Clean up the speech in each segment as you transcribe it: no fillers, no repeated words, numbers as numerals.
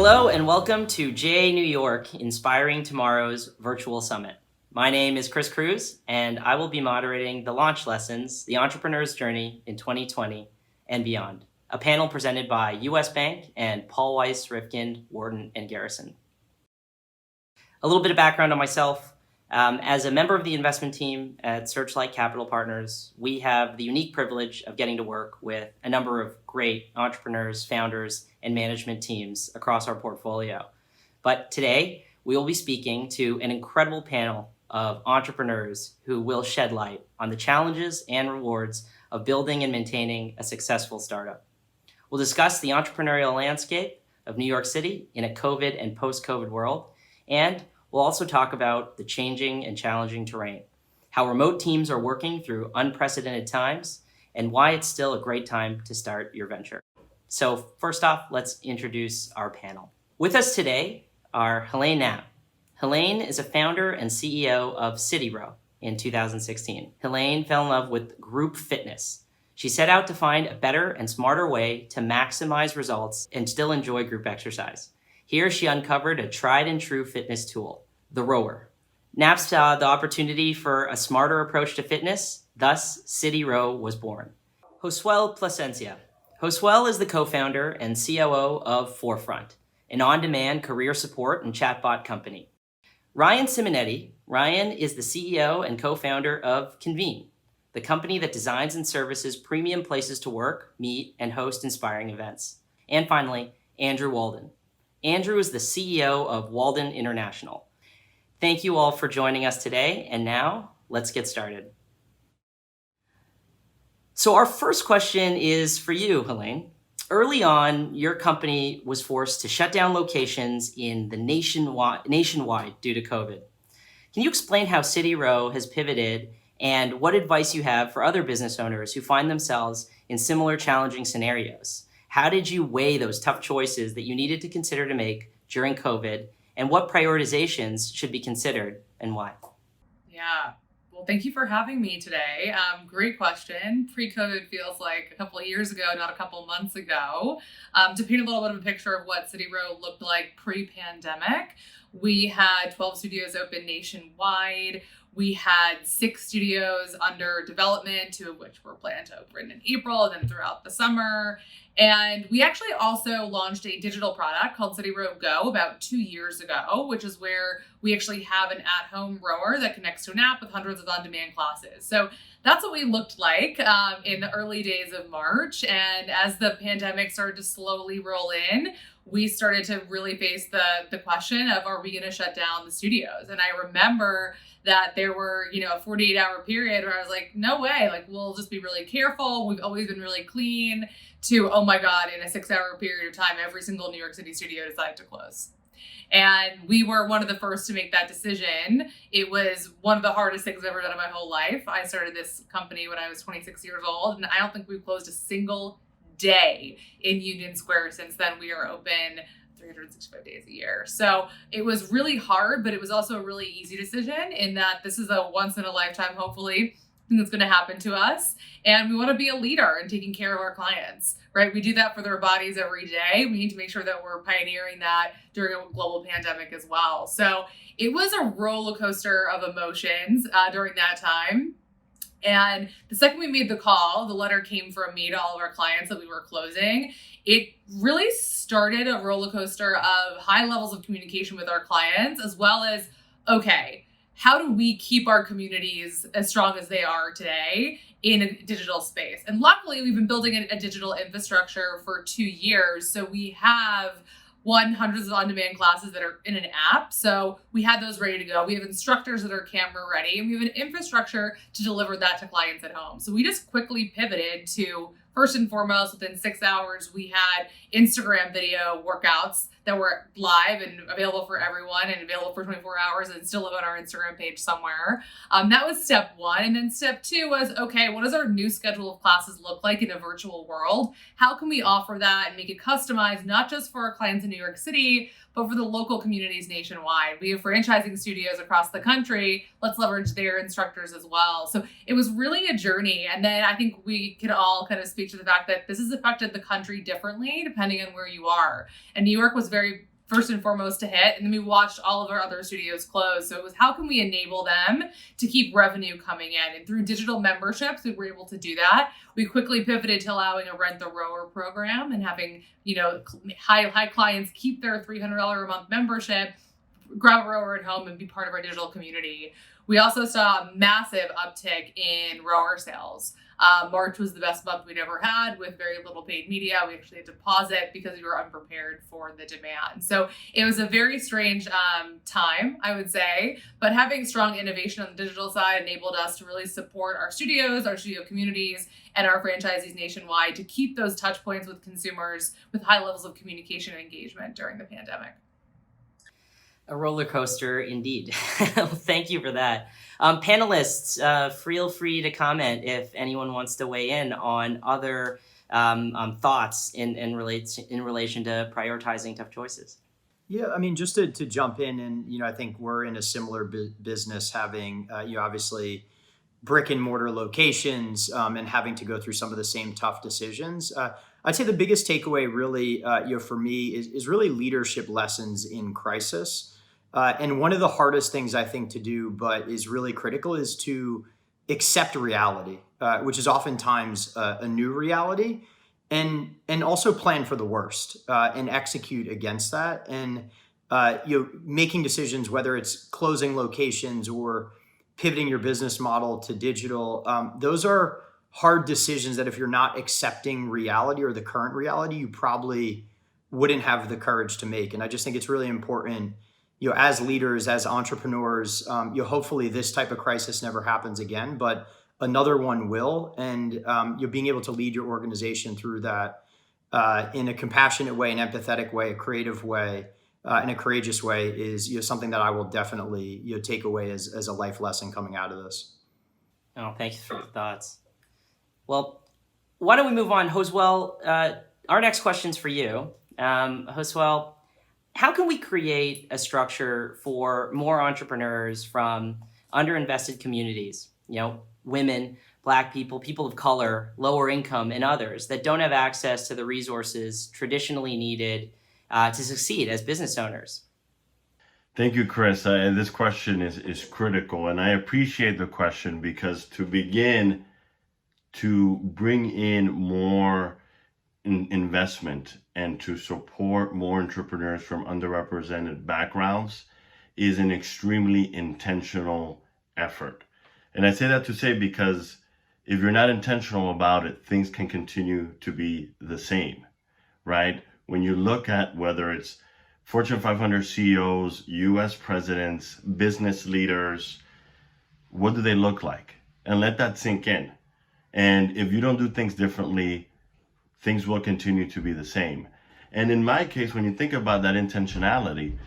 Hello and welcome to JA New York, Inspiring Tomorrow's Virtual Summit. My name is Cruz, and I will be moderating the launch lessons, The Entrepreneur's Journey in 2020 and Beyond, a panel presented by US Bank and Paul Weiss, Rifkind, Wharton, and Garrison. A little bit of background on myself. As a member of the investment team at Searchlight Capital Partners, we have the unique privilege of getting to work with a number of great entrepreneurs, founders, and management teams across our portfolio. But today, we will be speaking to an incredible panel of entrepreneurs who will shed light on the challenges and rewards of building and maintaining a successful startup. We'll discuss the entrepreneurial landscape of New York City in a COVID and post-COVID world, and we'll also talk about the changing and challenging terrain, how remote teams are working through unprecedented times, and why it's still a great time to start your venture. So first off, let's introduce our panel. With us today are Helaine Knapp. Helaine is a founder and CEO of CityRow in 2016. Helaine fell in love with group fitness. She set out to find a better and smarter way to maximize results and still enjoy group exercise. Here, she uncovered a tried and true fitness tool, the rower. Knapp saw the opportunity for a smarter approach to fitness, thus CityRow was born. Josuel Plasencia. Josuel is the co-founder and COO of Forefront, an on-demand career support and chatbot company. Simonetti. Ryan is the CEO and co-founder of Convene, the company that designs and services premium places to work, meet, and host inspiring events. And finally, Waldan. Andrew is the CEO of Waldan International. Thank you all for joining us today, and now let's get started. So our first question is for you, Helaine. Early on, your company was forced to shut down locations in the nationwide due to COVID. Can you explain how CityRow has pivoted and what advice you have for other business owners who find themselves in similar challenging scenarios? How did you weigh those tough choices that you needed to consider to make during COVID, and what prioritizations should be considered and why? Yeah. Well, thank you for having me today. Great question. Pre-COVID feels like a couple of years ago, not a couple of months ago. To paint a little bit of a picture of what CityRow looked like pre-pandemic, we had 12 studios open nationwide. We had 6 studios under development, 2 of which were planned to open in April and then throughout the summer. And we actually also launched a digital product called CityRow Go about 2 years ago, which is where we actually have an at-home rower that connects to an app with hundreds of on-demand classes. So that's what we looked like in the early days of March. And as the pandemic started to slowly roll in, we started to really face the question of, are we going to shut down the studios? And I remember that there were, a 48-hour period where I was like, no way, we'll just be really careful. We've always been really clean, to, oh my God, in a 6-hour period of time, every single New York City studio decided to close. And we were one of the first to make that decision. It was one of the hardest things I've ever done in my whole life. I started this company when I was 26 years old, and I don't think we've closed a single day in Union Square since then. We are open 365 days a year. So it was really hard, but it was also a really easy decision in that this is a once in a lifetime, hopefully, thing that's going to happen to us. And we want to be a leader in taking care of our clients, right? We do that for their bodies every day. We need to make sure that we're pioneering that during a global pandemic as well. So it was a roller coaster of emotions during that time. And the second we made the call, the letter came from me to all of our clients that we were closing. It really started a roller coaster of high levels of communication with our clients, as well as, okay, how do we keep our communities as strong as they are today in a digital space? And luckily, we've been building a digital infrastructure for 2 years. So we have hundreds of on-demand classes that are in an app. So we had those ready to go. We have instructors that are camera ready, and we have an infrastructure to deliver that to clients at home. So we just quickly pivoted to, first and foremost, within 6 hours, we had Instagram video workouts that were live and available for everyone and available for 24 hours and still live on our Instagram page somewhere. That was step 1. And then step 2 was, okay, what does our new schedule of classes look like in a virtual world? How can we offer that and make it customized, not just for our clients in New York City, but for the local communities nationwide? We have franchising studios across the country. Let's leverage their instructors as well. So it was really a journey. And then I think we can all kind of speak to the fact that this has affected the country differently depending on where you are. And New York was very first and foremost to hit. And then we watched all of our other studios close. So it was, how can we enable them to keep revenue coming in? And through digital memberships, we were able to do that. We quickly pivoted to allowing a rent the rower program and having, high clients keep their $300 a month membership, grab a rower at home and be part of our digital community. We also saw a massive uptick in rower sales. March was the best month we'd ever had with very little paid media. We actually had to pause it because we were unprepared for the demand. So it was a very strange time, I would say, but having strong innovation on the digital side enabled us to really support our studios, our studio communities, and our franchisees nationwide to keep those touch points with consumers with high levels of communication and engagement during the pandemic. A roller coaster indeed. Thank you for that. Panelists, feel free to comment if anyone wants to weigh in on other thoughts in relation to prioritizing tough choices. Yeah, I mean, just to jump in, and I think we're in a similar business, having obviously brick and mortar locations and having to go through some of the same tough decisions. I'd say the biggest takeaway really, for me is really leadership lessons in crisis. And one of the hardest things I think to do, but is really critical, is to accept reality, which is oftentimes a new reality, and also plan for the worst and execute against that. And making decisions, whether it's closing locations or pivoting your business model to digital, those are hard decisions that if you're not accepting reality or the current reality, you probably wouldn't have the courage to make. And I just think it's really important, as leaders, as entrepreneurs, hopefully this type of crisis never happens again, but another one will. And you're being able to lead your organization through that in a compassionate way, an empathetic way, a creative way, and a courageous way is something that I will definitely take away as a life lesson coming out of this. Oh, thank you for the thoughts. Well, why don't we move on? Josuel, our next question's for you. Josuel, how can we create a structure for more entrepreneurs from underinvested communities, women, Black people, people of color, lower income, and others that don't have access to the resources traditionally needed to succeed as business owners? Thank you, Chris. This question is critical, and I appreciate the question because to begin to bring in more investment and to support more entrepreneurs from underrepresented backgrounds is an extremely intentional effort. And I say that to say because if you're not intentional about it, things can continue to be the same, right? When you look at whether it's Fortune 500 CEOs, US presidents, business leaders, what do they look like? And let that sink in. And if you don't do things differently, things will continue to be the same. And in my case, when you think about that intentionality,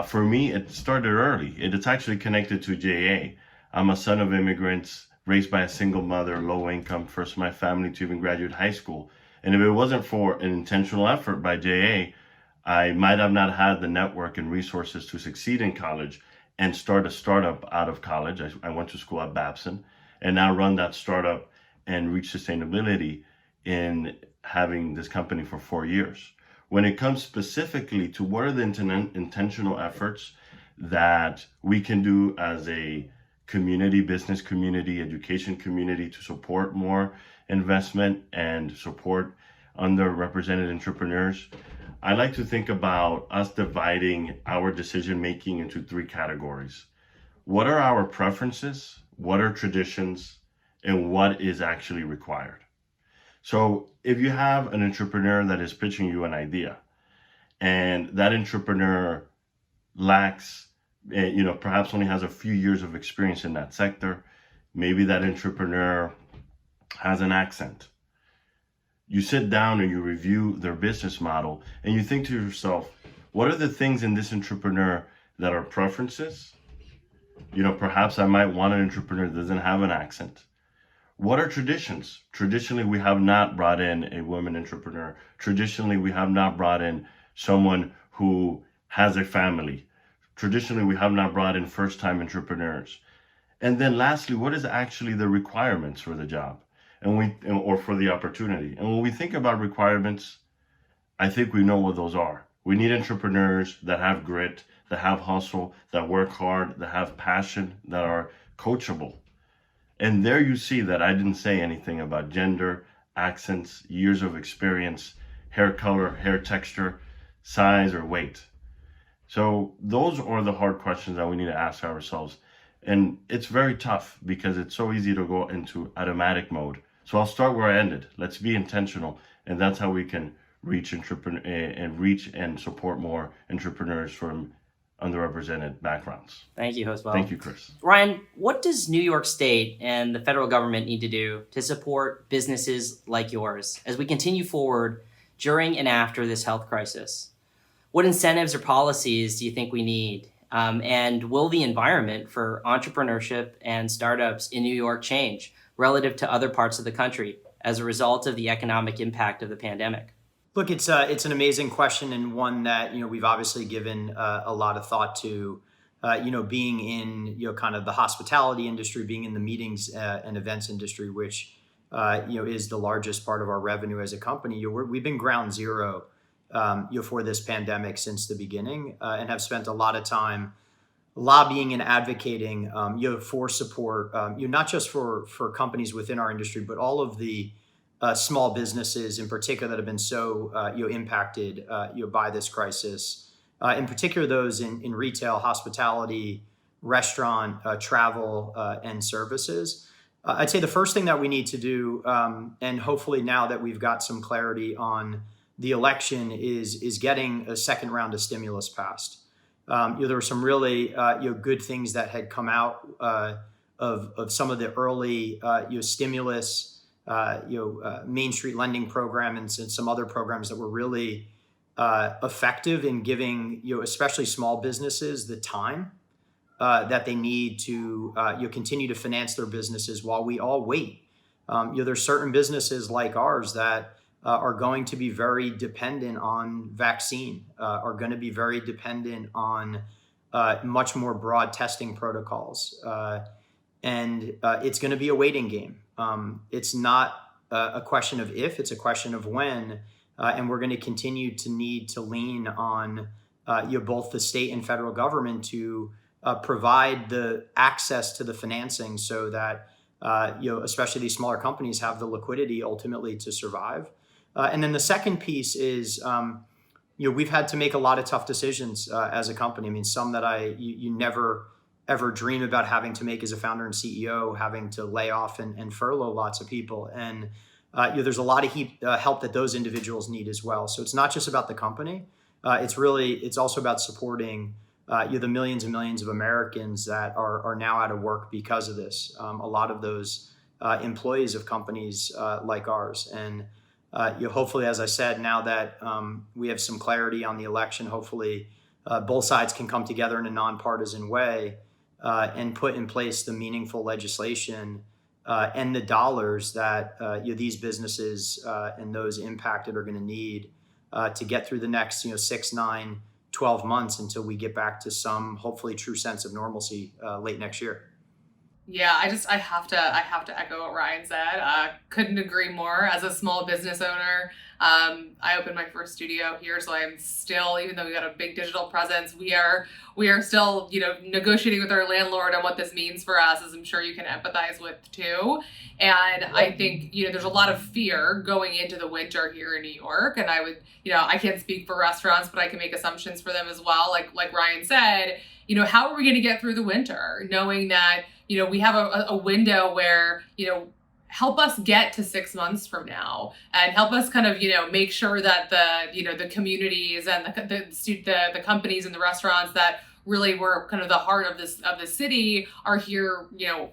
for me, it started early. It's actually connected to JA. I'm a son of immigrants, raised by a single mother, low income, first my family to even graduate high school. And if it wasn't for an intentional effort by JA, I might have not had the network and resources to succeed in college and start a startup out of college. I went to school at Babson and now run that startup and reach sustainability in having this company for 4 years. When it comes specifically to what are the intentional efforts that we can do as a community, business community, education community to support more investment and support underrepresented entrepreneurs, I like to think about us dividing our decision making into 3 categories. What are our preferences? What are traditions? And what is actually required? So if you have an entrepreneur that is pitching you an idea and that entrepreneur lacks, perhaps only has a few years of experience in that sector, maybe that entrepreneur has an accent. You sit down and you review their business model and you think to yourself, what are the things in this entrepreneur that are preferences? Perhaps I might want an entrepreneur that doesn't have an accent. What are traditions? Traditionally, we have not brought in a woman entrepreneur. Traditionally, we have not brought in someone who has a family. Traditionally, we have not brought in first-time entrepreneurs. And then lastly, what is actually the requirements for the job or for the opportunity? And when we think about requirements, I think we know what those are. We need entrepreneurs that have grit, that have hustle, that work hard, that have passion, that are coachable. And there you see that I didn't say anything about gender, accents, years of experience, hair color, hair texture, size, or weight. So those are the hard questions that we need to ask ourselves. And it's very tough because it's so easy to go into automatic mode. So I'll start where I ended. Let's be intentional. And that's how we can reach and support more entrepreneurs from underrepresented backgrounds. Thank you, Josuel. Thank you, Chris. Ryan, what does New York State and the federal government need to do to support businesses like yours as we continue forward during and after this health crisis? What incentives or policies do you think we need? And will the environment for entrepreneurship and startups in New York change relative to other parts of the country as a result of the economic impact of the pandemic? Look, it's an amazing question, and one that we've obviously given a lot of thought to. Being in kind of the hospitality industry, being in the meetings and events industry, which is the largest part of our revenue as a company. We've been ground zero for this pandemic since the beginning, and have spent a lot of time lobbying and advocating for support, not just for companies within our industry, but all of the small businesses in particular that have been so impacted by this crisis. In particular, those in retail, hospitality, restaurant, travel, and services. I'd say the first thing that we need to do, and hopefully now that we've got some clarity on the election, is getting a second round of stimulus passed. There were some really good things that had come out of some of the early stimulus. Main Street lending program and some other programs that were really effective in giving especially small businesses the time that they need to continue to finance their businesses while we all wait. There's certain businesses like ours that are going to be very dependent on vaccine, are going to be very dependent on much more broad testing protocols. And it's going to be a waiting game. It's not a question of if, it's a question of when. And we're going to continue to need to lean on both the state and federal government to provide the access to the financing so that especially these smaller companies have the liquidity ultimately to survive. And then the second piece is we've had to make a lot of tough decisions as a company. I mean, some that you never ever dream about having to make as a founder and CEO, having to lay off and furlough lots of people. And there's a lot of help that those individuals need as well. So it's not just about the company. It's also about supporting the millions and millions of Americans that are now out of work because of this. A lot of those employees of companies like ours. And hopefully, as I said, now that we have some clarity on the election, hopefully both sides can come together in a nonpartisan way and put in place the meaningful legislation and the dollars that these businesses and those impacted are going to need to get through the next 6, 9, 12 months until we get back to some hopefully true sense of normalcy late next year. Yeah, I have to echo what Ryan said. Couldn't agree more. As a small business owner, I opened my first studio here, so I'm still, even though we got a big digital presence, we are still, negotiating with our landlord on what this means for us, as I'm sure you can empathize with too. And I think, there's a lot of fear going into the winter here in New York. And I would, I can't speak for restaurants, but I can make assumptions for them as well. Like Ryan said, how are we going to get through the winter, knowing that, we have a window where, help us get to 6 months from now and help us kind of, make sure that the communities and the companies and the restaurants that really were kind of the heart of the city are here,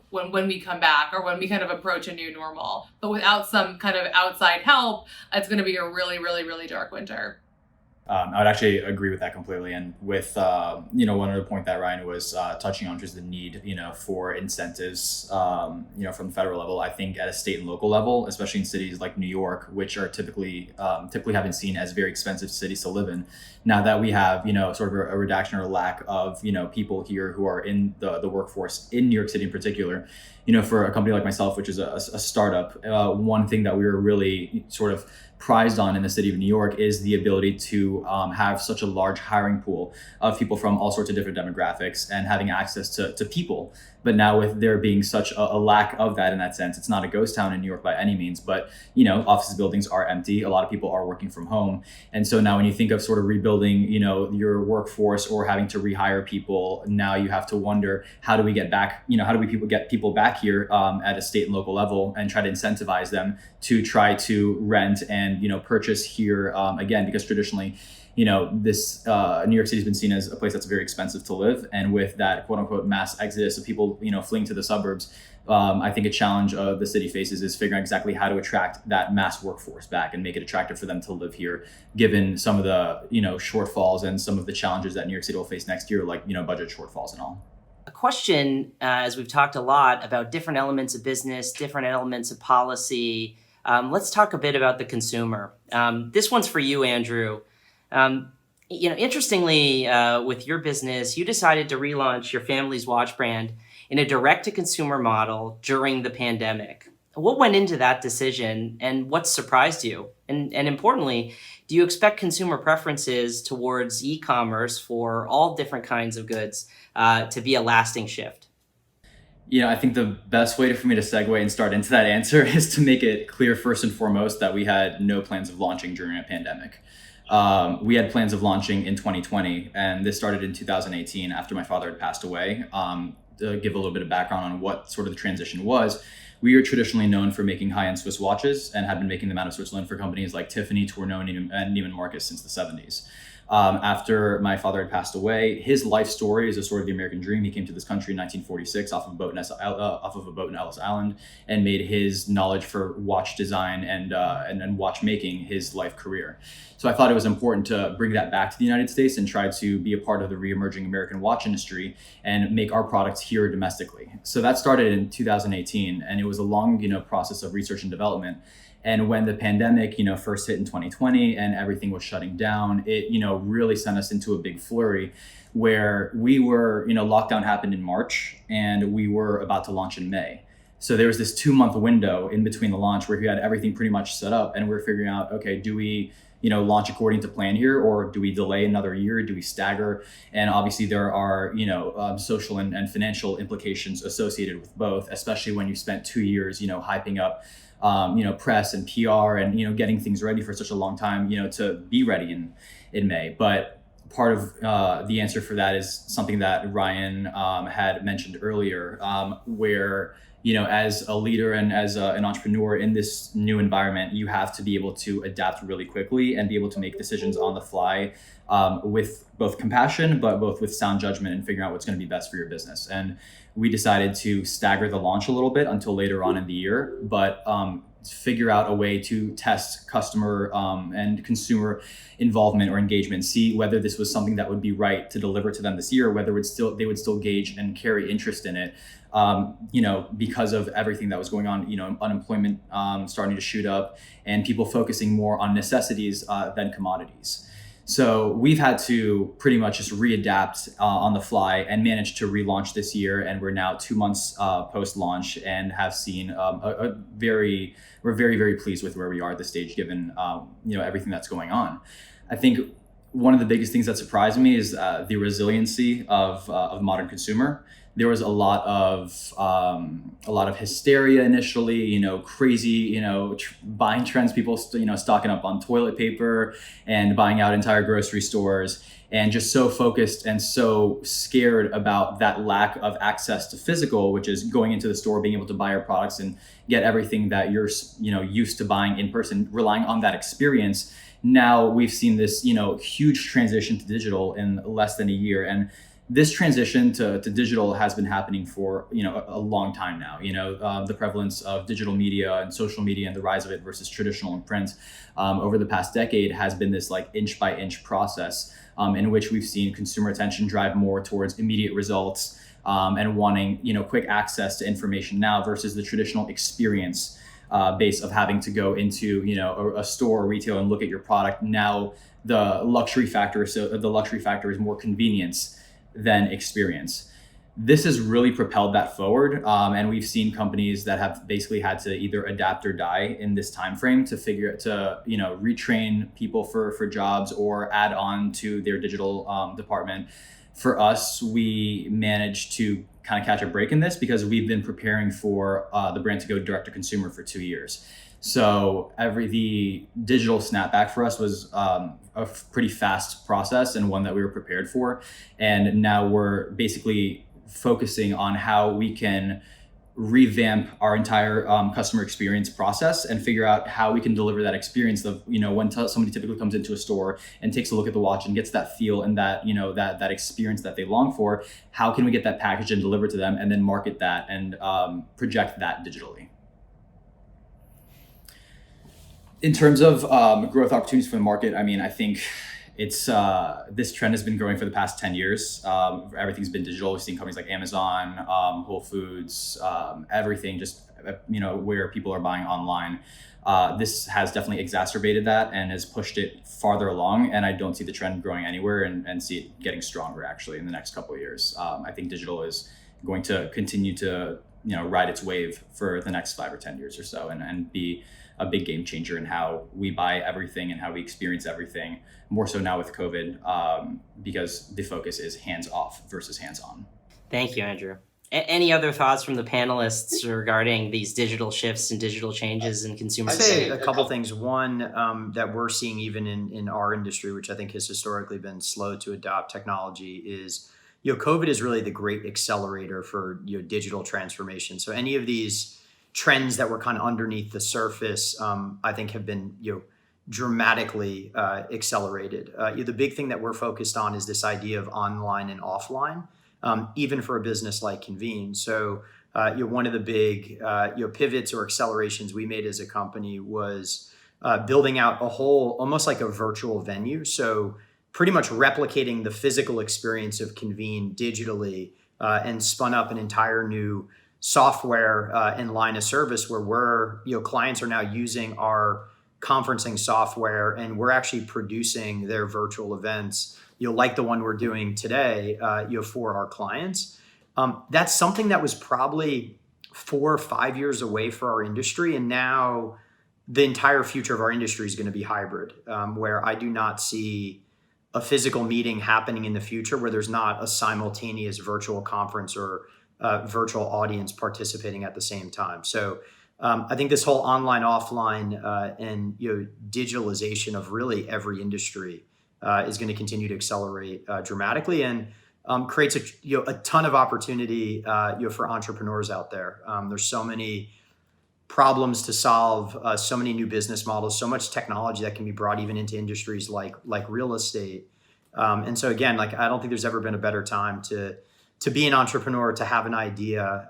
when we come back or when we kind of approach a new normal. But without some kind of outside help, it's going to be a really, really, really dark winter. I would actually agree with that completely. And with, one other point that Ryan was touching on, just the need, for incentives, from the federal level. I think at a state and local level, especially in cities like New York, which are typically have been seen as very expensive cities to live in. Now that we have, sort of a reduction or lack of, people here who are in the workforce in New York City in particular, for a company like myself, which is a startup, one thing that we were really sort of prized on in the city of New York is the ability to have such a large hiring pool of people from all sorts of different demographics and having access to people. But now with there being such a lack of that in that sense, it's not a ghost town in New York by any means, but office buildings are empty. A lot of people are working from home. And so now when you think of sort of rebuilding, your workforce or having to rehire people, now you have to wonder, how do we get back, how do we get people back here at a state and local level and try to incentivize them to try to rent and, purchase here again, because traditionally, this New York City has been seen as a place that's very expensive to live. And with that quote unquote mass exodus of people, fleeing to the suburbs, I think a challenge the city faces is figuring out exactly how to attract that mass workforce back and make it attractive for them to live here, given some of the, shortfalls and some of the challenges that New York City will face next year, like, budget shortfalls and all. A question, as we've talked a lot about different elements of business, different elements of policy. Let's talk a bit about the consumer. This one's for you, Andrew. Interestingly, with your business, you decided to relaunch your family's watch brand in a direct-to-consumer model during the pandemic. What went into that decision, and what surprised you? And importantly, do you expect consumer preferences towards e-commerce for all different kinds of goods to be a lasting shift? I think the best way for me to segue and start into that answer is to make it clear first and foremost that we had no plans of launching during a pandemic. We had plans of launching in 2020, and this started in 2018 after my father had passed away. To give a little bit of background on what sort of the transition was, we are traditionally known for making high-end Swiss watches and have been making them out of Switzerland for companies like Tiffany, Tourneau, and Neiman Marcus since the 70s. After my father had passed away, his life story is a story of the American dream. He came to this country in 1946 off of a boat in Ellis Island and made his knowledge for watch design and watchmaking his life career. So I thought it was important to bring that back to the United States and try to be a part of the re-emerging American watch industry and make our products here domestically. So that started in 2018, and it was a long, process of research and development. And when the pandemic, first hit in 2020 and everything was shutting down, it, really sent us into a big flurry where we were, lockdown happened in March and we were about to launch in May. So there was this 2-month window in between the launch where we had everything pretty much set up and we're figuring out, okay, do we, launch according to plan here, or do we delay another year? Do we stagger? And obviously there are, social and financial implications associated with both, especially when you spent 2 years, hyping up press and PR and, getting things ready for such a long time, to be ready in May. But part of the answer for that is something that Ryan had mentioned earlier, where, as a leader and as an entrepreneur in this new environment, you have to be able to adapt really quickly and be able to make decisions on the fly with both compassion, but both with sound judgment and figuring out what's going to be best for your business. And we decided to stagger the launch a little bit until later on in the year, but figure out a way to test customer and consumer involvement or engagement, see whether this was something that would be right to deliver to them this year, whether they would still gauge and carry interest in it, because of everything that was going on, unemployment starting to shoot up and people focusing more on necessities than commodities. So we've had to pretty much just readapt on the fly and manage to relaunch this year. And we're now 2 months post-launch and have seen we're very, very pleased with where we are at this stage, given everything that's going on. I think one of the biggest things that surprised me is the resiliency of the modern consumer. There was a lot of hysteria initially, crazy, buying trends, people, stocking up on toilet paper and buying out entire grocery stores, and just so focused and so scared about that lack of access to physical, which is going into the store, being able to buy your products and get everything that you're, used to buying in person, relying on that experience. Now we've seen this, huge transition to digital in less than a year. And this transition to digital has been happening for, a long time now. The prevalence of digital media and social media and the rise of it versus traditional and print over the past decade has been this like inch by inch process in which we've seen consumer attention drive more towards immediate results and wanting, quick access to information now versus the traditional experience base of having to go into, a store or retail and look at your product. Now the luxury factor is more convenience than experience. this has really propelled that forward, and we've seen companies that have basically had to either adapt or die in this time frame to retrain people for jobs or add on to their digital department. For us, we managed to kind of catch a break in this because we've been preparing for the brand to go direct to consumer for 2 years. So the digital snapback for us was a pretty fast process and one that we were prepared for. And now we're basically focusing on how we can revamp our entire customer experience process and figure out how we can deliver that experience of, when somebody typically comes into a store and takes a look at the watch and gets that feel and that, that experience that they long for, how can we get that packaged and delivered to them and then market that and project that digitally? In terms of growth opportunities for the market, I think it's this trend has been growing for the past 10 years. Everything's been digital. We've seen companies like Amazon, Whole Foods, everything just, where people are buying online. This has definitely exacerbated that and has pushed it farther along. And I don't see the trend growing anywhere and see it getting stronger actually in the next couple of years. I think digital is going to continue to, ride its wave for the next 5 or 10 years or so and be a big game changer in how we buy everything and how we experience everything, more so now with COVID, because the focus is hands off versus hands on. Thank you, Andrew. Any other thoughts from the panelists regarding these digital shifts and digital changes in consumer I'd say behavior? a couple things. One, that we're seeing even in our industry, which I think has historically been slow to adopt technology, is COVID is really the great accelerator for digital transformation. So any of these trends that were kind of underneath the surface, I think have been dramatically accelerated. The big thing that we're focused on is this idea of online and offline, even for a business like Convene. So one of the big pivots or accelerations we made as a company was building out a whole, almost like a virtual venue. So pretty much replicating the physical experience of Convene digitally, and spun up an entire new software and line of service where clients are now using our conferencing software and we're actually producing their virtual events, like the one we're doing today, for our clients. That's something that was probably 4 or 5 years away for our industry. And now the entire future of our industry is going to be hybrid, where I do not see a physical meeting happening in the future where there's not a simultaneous virtual conference or virtual audience participating at the same time. So I think this whole online, offline, and digitalization of really every industry is going to continue to accelerate dramatically and creates a ton of opportunity for entrepreneurs out there. There's so many problems to solve, so many new business models, so much technology that can be brought even into industries like real estate. And so again, I don't think there's ever been a better time to be an entrepreneur, to have an idea,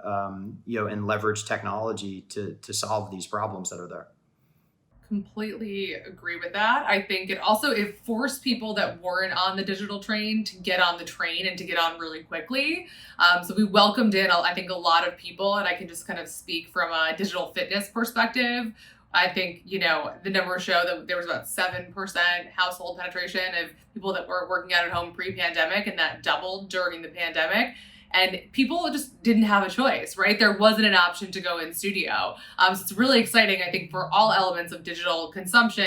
and leverage technology to solve these problems that are there. Completely agree with that. I think it forced people that weren't on the digital train to get on the train and to get on really quickly. So we welcomed in, I think, a lot of people, and I can just kind of speak from a digital fitness perspective. I think, the numbers show that there was about 7% household penetration of people that were working out at home pre-pandemic, and that doubled during the pandemic. And people just didn't have a choice, right? There wasn't an option to go in studio. So it's really exciting, I think, for all elements of digital consumption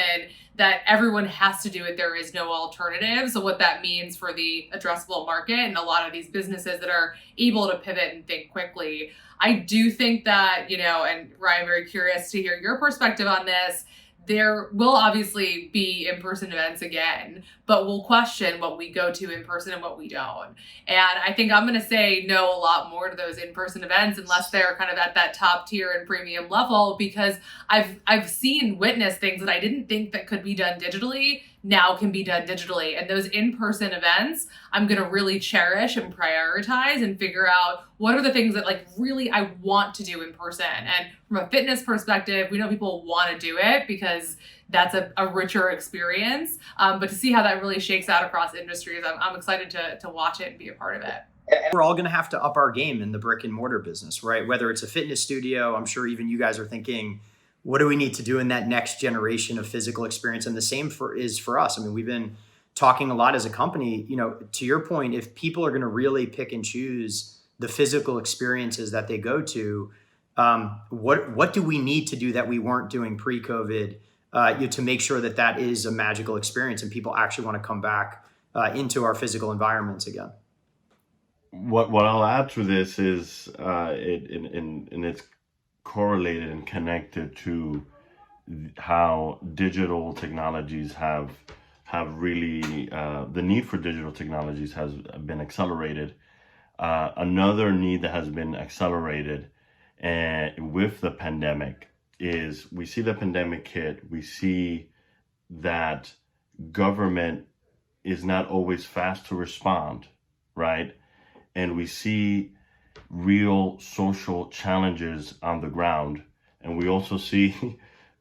that everyone has to do it. There is no alternative. So what that means for the addressable market and a lot of these businesses that are able to pivot and think quickly. I do think that, and Ryan, very curious to hear your perspective on this. There will obviously be in-person events again, but we'll question what we go to in person and what we don't. And I think I'm going to say no a lot more to those in-person events unless they're kind of at that top tier and premium level, because I've seen, witnessed things that I didn't think that could be done digitally now can be done digitally. And those in-person events, I'm going to really cherish and prioritize and figure out what are the things that really I want to do in person. And from a fitness perspective, we know people want to do it because that's a richer experience. But to see how that really shakes out across industries, I'm excited to watch it and be a part of it. We're all going to have to up our game in the brick and mortar business, right? Whether it's a fitness studio, I'm sure even you guys are thinking, what do we need to do in that next generation of physical experience? And the same is for us. I mean, we've been talking a lot as a company, to your point, if people are going to really pick and choose the physical experiences that they go to. What do we need to do that we weren't doing pre-COVID to make sure that that is a magical experience and people actually want to come back into our physical environments again? What I'll add to this is it's correlated and connected to how digital technologies have really the need for digital technologies has been accelerated. Another need that has been accelerated with the pandemic is we see the pandemic hit. We see that government is not always fast to respond, right? And we see real social challenges on the ground. And we also see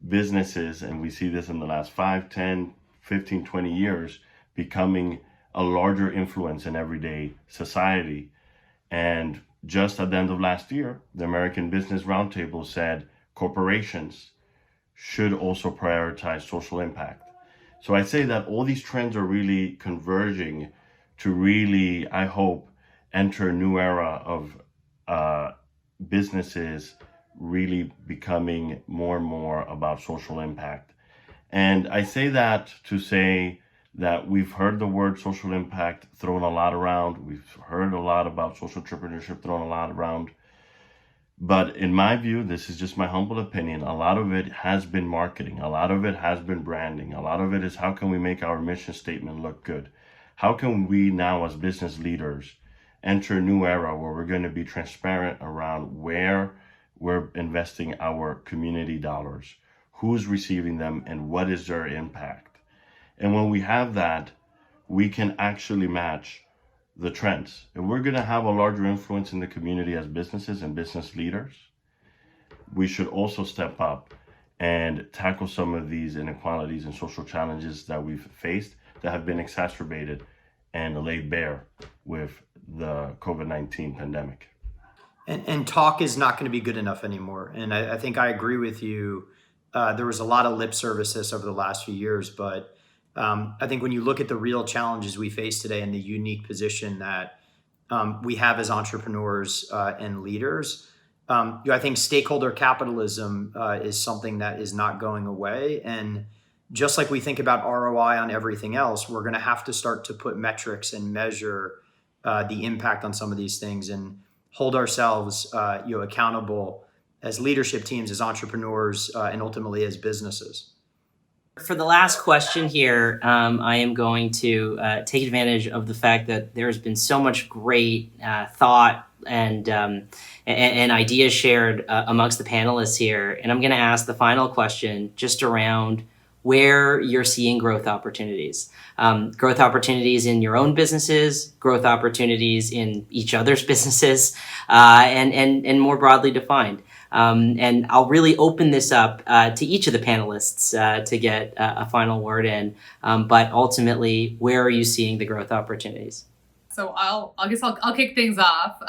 businesses, and we see this in the last 5, 10, 15, 20 years, becoming a larger influence in everyday society. And just at the end of last year, the American Business Roundtable said corporations should also prioritize social impact. So I'd say that all these trends are really converging to really, I hope, enter a new era of businesses really becoming more and more about social impact. And I say that to say that we've heard the word social impact thrown a lot around. We've heard a lot about social entrepreneurship thrown a lot around. But in my view, this is just my humble opinion, a lot of it has been marketing. A lot of it has been branding. A lot of it is how can we make our mission statement look good? How can we now as business leaders enter a new era where we're going to be transparent around where we're investing our community dollars, who's receiving them, and what is their impact? And when we have that, we can actually match the trends. If we're going to have a larger influence in the community as businesses and business leaders, we should also step up and tackle some of these inequalities and social challenges that we've faced that have been exacerbated and laid bare with the COVID-19 pandemic. And talk is not going to be good enough anymore. And I think I agree with you. There was a lot of lip service this over the last few years, but I think when you look at the real challenges we face today and the unique position that we have as entrepreneurs and leaders, I think stakeholder capitalism is something that is not going away. And just like we think about ROI on everything else, we're going to have to start to put metrics and measure the impact on some of these things and hold ourselves accountable as leadership teams, as entrepreneurs, and ultimately as businesses. For the last question here, I am going to take advantage of the fact that there's been so much great thought and ideas shared amongst the panelists here. And I'm going to ask the final question just around where you're seeing growth opportunities. Growth opportunities in your own businesses, growth opportunities in each other's businesses, and more broadly defined. And I'll really open this up to each of the panelists to get a final word in. But ultimately, where are you seeing the growth opportunities? So I'll kick things off.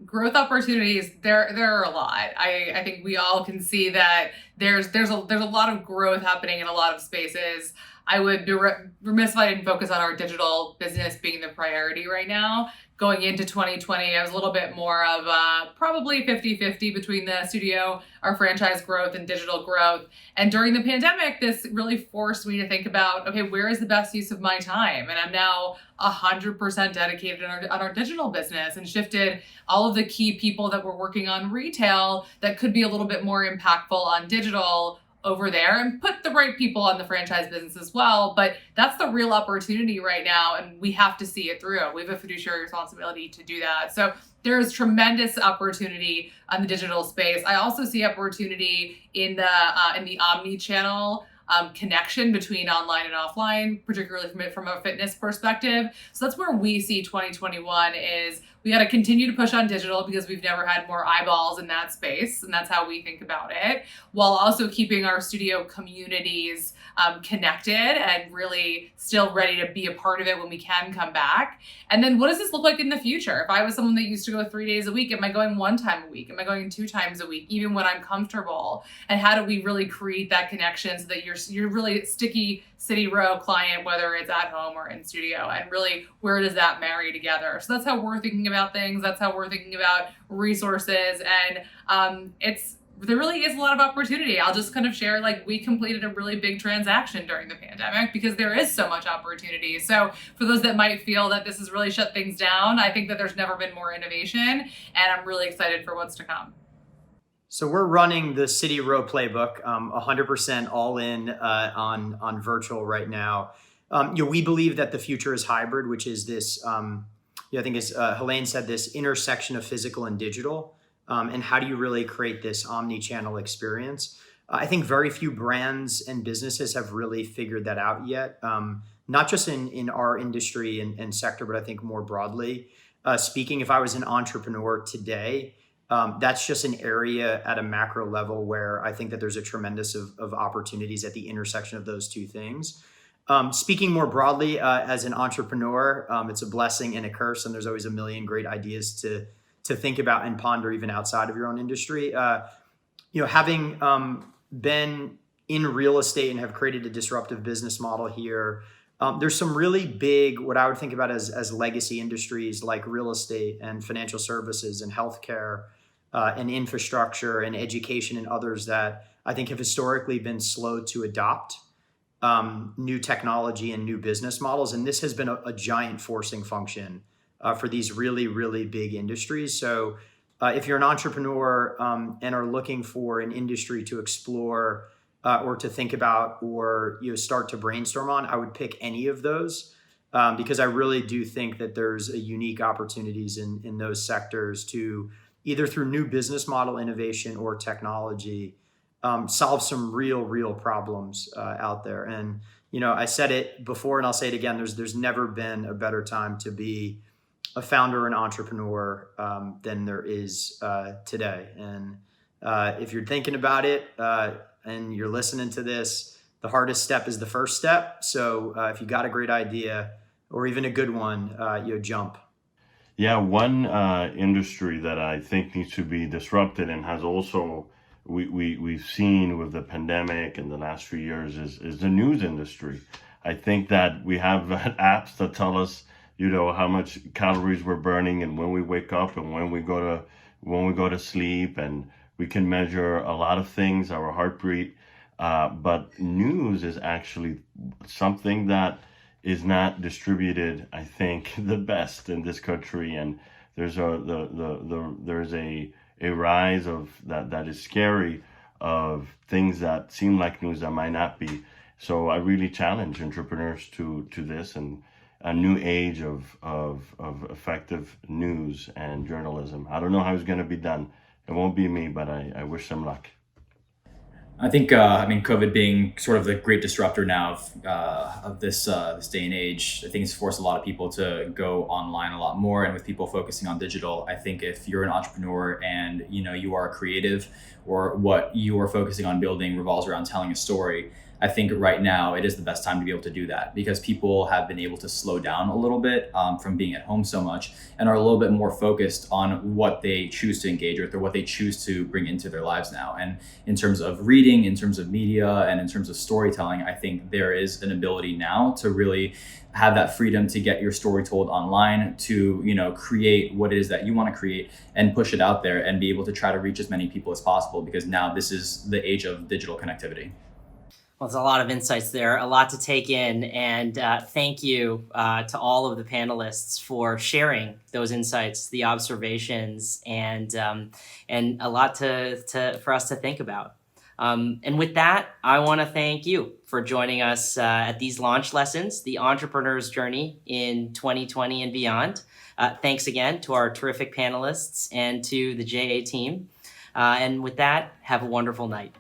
Growth opportunities, there are a lot. I think we all can see that there's a lot of growth happening in a lot of spaces. I would be remiss if I didn't focus on our digital business being the priority right now. Going into 2020, I was a little bit more of probably 50-50 between the studio, our franchise growth, and digital growth. And during the pandemic, this really forced me to think about, okay, where is the best use of my time? And I'm now 100% dedicated on our digital business and shifted all of the key people that were working on retail that could be a little bit more impactful on digital over there and put the right people on the franchise business as well. But that's the real opportunity right now, and we have to see it through. We have a fiduciary responsibility to do that. So there's tremendous opportunity on the digital space. I also see opportunity in the omni-channel connection between online and offline, particularly from a fitness perspective. So that's where we see 2021 is we got to continue to push on digital because we've never had more eyeballs in that space. And that's how we think about it, while also keeping our studio communities connected and really still ready to be a part of it when we can come back. And then what does this look like in the future? If I was someone that used to go 3 days a week, am I going 1 time a week? Am I going 2 times a week, even when I'm comfortable? And how do we really create that connection so that you're really sticky City Row client, whether it's at home or in studio, and really where does that marry together? So that's how we're thinking about about things. That's how we're thinking about resources. And there really is a lot of opportunity. I'll just kind of share, like, we completed a really big transaction during the pandemic because there is so much opportunity. So for those that might feel that this has really shut things down, I think that there's never been more innovation, and I'm really excited for what's to come. So we're running the City Row playbook, 100% all in on virtual right now. We believe that the future is hybrid, which is this, I think as Helaine said, this intersection of physical and digital. And how do you really create this omni-channel experience? I think very few brands and businesses have really figured that out yet, not just in our industry and sector, but I think more broadly. Speaking, if I was an entrepreneur today, that's just an area at a macro level where I think that there's a tremendous of opportunities at the intersection of those two things. Speaking more broadly, as an entrepreneur, it's a blessing and a curse, and there's always a million great ideas to think about and ponder even outside of your own industry. Having been in real estate and have created a disruptive business model here, there's some really big, what I would think about as legacy industries like real estate and financial services and healthcare and infrastructure and education and others that I think have historically been slow to adopt new technology and new business models. And this has been a giant forcing function for these really, really big industries. So if you're an entrepreneur and are looking for an industry to explore or to think about or start to brainstorm on, I would pick any of those because I really do think that there's a unique opportunities in those sectors to either through new business model innovation or technology solve some real problems out there. And I said it before and I'll say it again, there's never been a better time to be a founder and entrepreneur than there is today. And if you're thinking about it and you're listening to this, the hardest step is the first step. So if you got a great idea or even a good one, jump. Yeah, one industry that I think needs to be disrupted and has also we've seen with the pandemic in the last few years is the news industry. I think that we have apps that tell us how much calories we're burning and when we wake up and when we go to sleep, and we can measure a lot of things, our heartbeat. But news is actually something that is not distributed, I think, the best in this country. And there's a rise of that is scary of things that seem like news that might not be. So I really challenge entrepreneurs to this and a new age of effective news and journalism. I don't know how it's going to be done. It won't be me, but I wish them luck. I think, COVID being sort of the great disruptor now of this day and age, I think it's forced a lot of people to go online a lot more. And with people focusing on digital, I think if you're an entrepreneur and you are a creative, or what you are focusing on building revolves around telling a story, I think right now it is the best time to be able to do that because people have been able to slow down a little bit from being at home so much and are a little bit more focused on what they choose to engage with or what they choose to bring into their lives now. And in terms of reading, in terms of media, and in terms of storytelling, I think there is an ability now to really have that freedom to get your story told online, to create what it is that you want to create and push it out there and be able to try to reach as many people as possible because now this is the age of digital connectivity. Well, there's a lot of insights there, a lot to take in, and thank you to all of the panelists for sharing those insights, the observations, and a lot for us to think about. And with that, I want to thank you for joining us at these launch lessons, the entrepreneur's journey in 2020 and beyond. Thanks again to our terrific panelists and to the JA team. And with that, have a wonderful night.